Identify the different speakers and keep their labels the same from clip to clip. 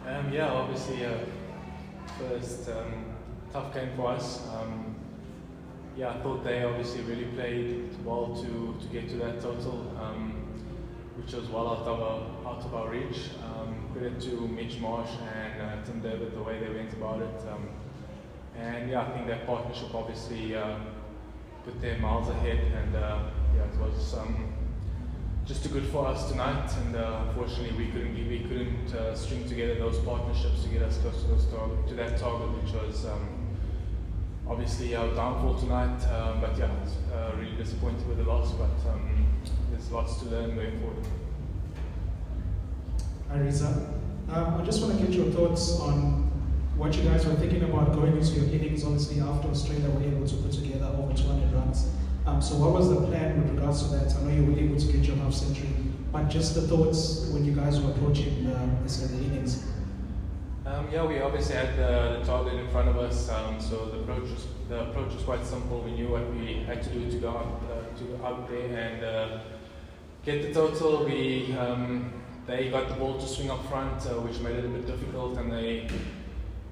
Speaker 1: Yeah, obviously, first tough game for us. Yeah, I thought they obviously really played well to get to that total, which was well out of our reach. Credit to Mitch Marsh and Tim David, the way they went about it. And yeah, I think that partnership obviously put them miles ahead, and yeah, it was just too good for us tonight. And unfortunately, we couldn't string together those partnerships to get us close to that target, which was obviously our downfall tonight. But yeah, really disappointed with the loss. But there's lots to learn going forward.
Speaker 2: Hi, Reeza. I just want to get your thoughts on what you guys were thinking about going into your innings, obviously after Australia were able to put together over 200 runs. So what was the plan with regards to that? I know you were able to get your half century, but just the thoughts when you guys were approaching the innings.
Speaker 1: Yeah, we obviously had the target in front of us, so the approach was quite simple. We knew what we had to do to go out there and get the total. They got the ball to swing up front, which made it a bit difficult, and they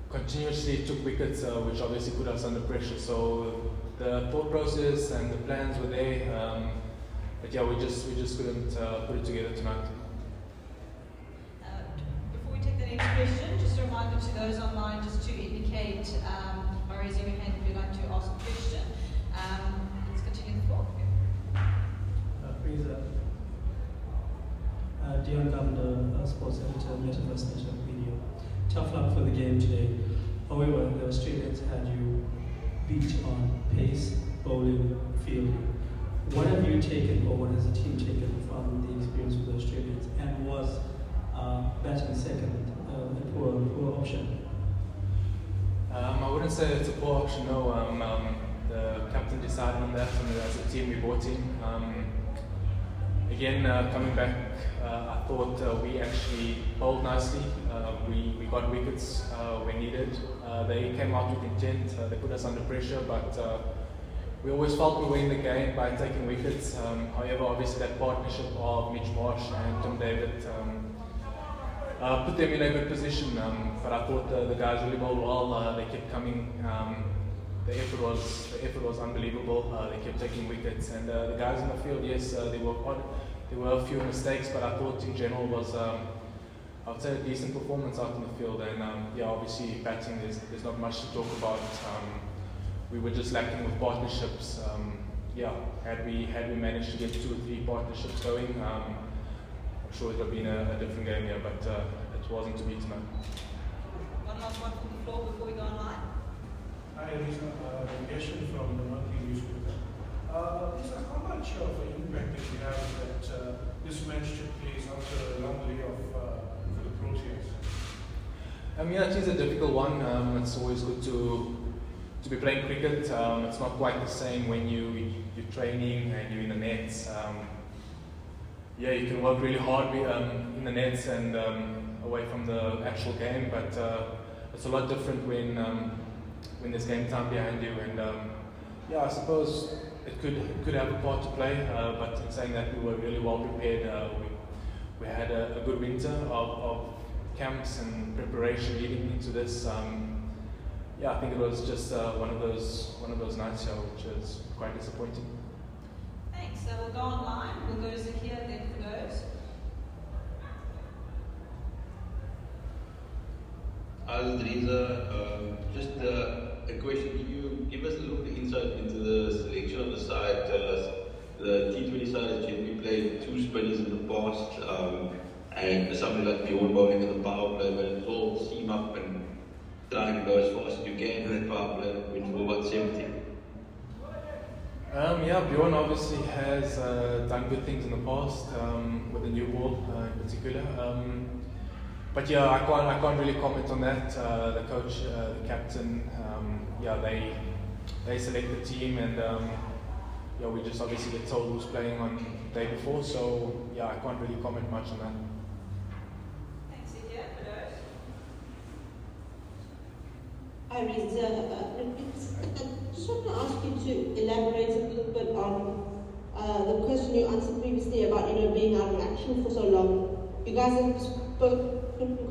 Speaker 1: continuously took wickets, which obviously put us under pressure. So the thought process and the plans were there, but yeah, we just couldn't put it together tonight.
Speaker 3: Before we take the next question, just a reminder to those online just to indicate by raising your hand if you'd like to ask a question. Let's continue the floor.
Speaker 4: Reeza, Dion Governor, sports editor, Metaverse Network Media. Tough luck for the game today. However, the Australians had you beat on pace, bowling, fielding. What have you taken, or what has the team taken from the experience with the Australians? And was batting second a poor option?
Speaker 1: I wouldn't say it's a poor option, no. The captain decided on that, and as a team we bought him. Again, coming back, I thought we actually bowled nicely. We got wickets when needed. They came out with intent. They put us under pressure, but we always felt we were in the game by taking wickets. However, obviously that partnership of Mitch Marsh and Tim David put them in a good position. But I thought the guys really bowled well. They kept coming. The effort was unbelievable. They kept taking wickets, and the guys in the field, yes, there were a few mistakes, but I thought in general was I would say a decent performance out in the field. And yeah, obviously batting, there's not much to talk about. We were just lacking with partnerships. Yeah, had we managed to get 2 or 3 partnerships going, I'm sure it would have been a different game here, but it wasn't to be tonight.
Speaker 3: One last one from the floor before we go online.
Speaker 5: Hi, Reeza. Question from the monthly newspaper. Reeza, how much of an impact did you have that this match took place after a long layoff for the Proteas?
Speaker 1: Yeah, it is a difficult one. It's always good to be playing cricket. It's not quite the same when you're training and you're in the nets. Yeah, you can work really hard in the nets and away from the actual game, but it's a lot different when there's game time behind you. And yeah, I suppose it could have a part to play, but in saying that, we were really well prepared. We had a good winter of camps and preparation leading into this. Yeah, I think it was just one of those nights here, which is quite disappointing.
Speaker 3: Thanks. So we'll go online. We'll go to Zakia, then for those.
Speaker 6: As Reeza, just a question. Can you give us a little insight into the selection of the side? Tell us, the T20 side has generally played 2 spinners in the past, and somebody like Bjorn bowling in the power play, but it's all seam up and try and go as fast as you can in that power play, which was about 70.
Speaker 1: Yeah, Bjorn obviously has done good things in the past with the new ball in particular. But yeah, I can't really comment on that. The coach, the captain, yeah, they select the team, and yeah, we just obviously get told who's playing on the day before. So yeah, I can't really comment much on that.
Speaker 3: Thanks, Zakia. For those.
Speaker 7: Hi, Reeza. I just want to ask you to elaborate a little bit on the question you answered previously about being out of action for so long. You guys have spoken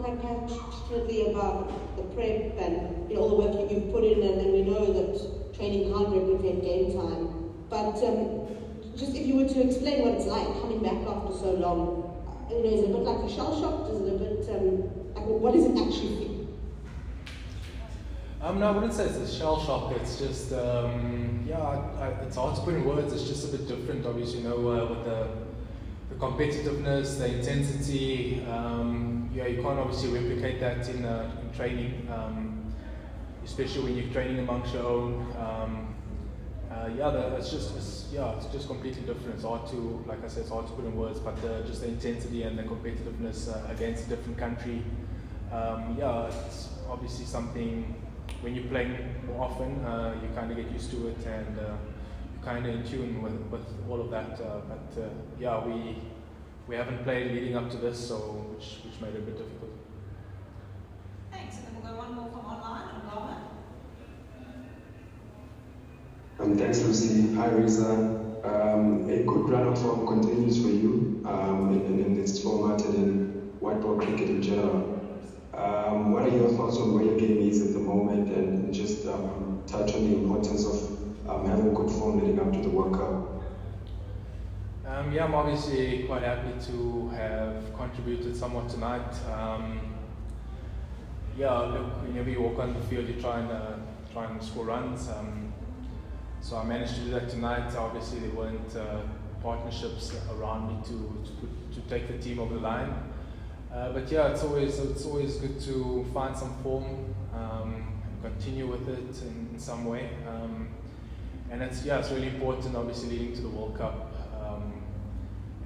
Speaker 7: quite passionately about the prep and all the work you've put in, and we know that training can't replicate game time. But just if you were to explain what it's like coming back after so long, is it a bit like a shell shock? Is it a bit like what is it actually feel?
Speaker 1: No, I wouldn't say it's a shell shock. It's just, it's hard to put in words. It's just a bit different, obviously, with the competitiveness, the intensity. You can't obviously replicate that in training, especially when you're training amongst your own. It's just completely different. It's hard to, like I said, it's hard to put in words, but just the intensity and the competitiveness against a different country. It's obviously something. When you're playing more often, you kind of get used to it, and you're kind of in tune with all of that. We haven't played leading up to this, so which made it a bit difficult.
Speaker 3: Thanks. And then we'll go one more from online.
Speaker 8: Thanks, Lucy. Hi, Reeza. A good run of form continues for you in this format and in white ball cricket in general. What are your thoughts on where your game is at the moment, and just touch on the importance of having good form leading up to the World Cup?
Speaker 1: I'm obviously quite happy to have contributed somewhat tonight. Whenever you walk on the field, you try and score runs. So I managed to do that tonight. Obviously, there weren't partnerships around me to take the team over the line. It's always good to find some form and continue with it in some way. And it's really important, obviously, leading to the World Cup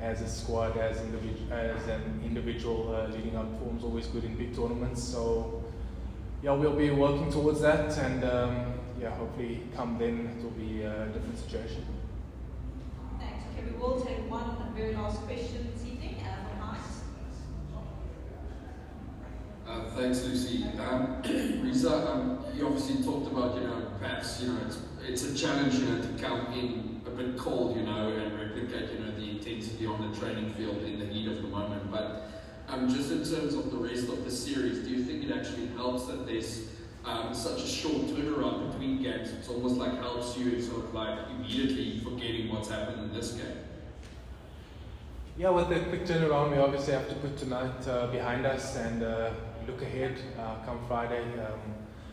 Speaker 1: as a squad, as an individual. Leading up form's always good in big tournaments. So we'll be working towards that, and hopefully come then it will be a different situation.
Speaker 3: Thanks. Okay, we will take one very last question this evening from Mike.
Speaker 9: Thanks, Lucy. Reeza, you obviously talked about, perhaps, it's a challenge, to come in a bit cold, and replicate, the intensity on the training field in the heat of the moment. But just in terms of the rest of the series, do you think it actually helps that there's such a short turnaround between games? It's almost like helps you sort of like immediately forgetting what's happened in this game.
Speaker 1: Yeah, with the quick turnaround, we obviously have to put tonight behind us and look ahead come Friday.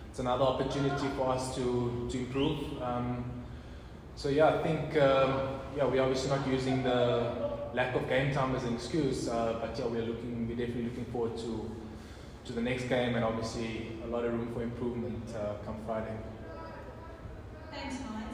Speaker 1: It's another opportunity for us to improve. I think we're obviously not using the lack of game time as an excuse, but we're definitely looking forward to the next game, and obviously a lot of room for improvement come Friday.
Speaker 3: Thanks, Mike.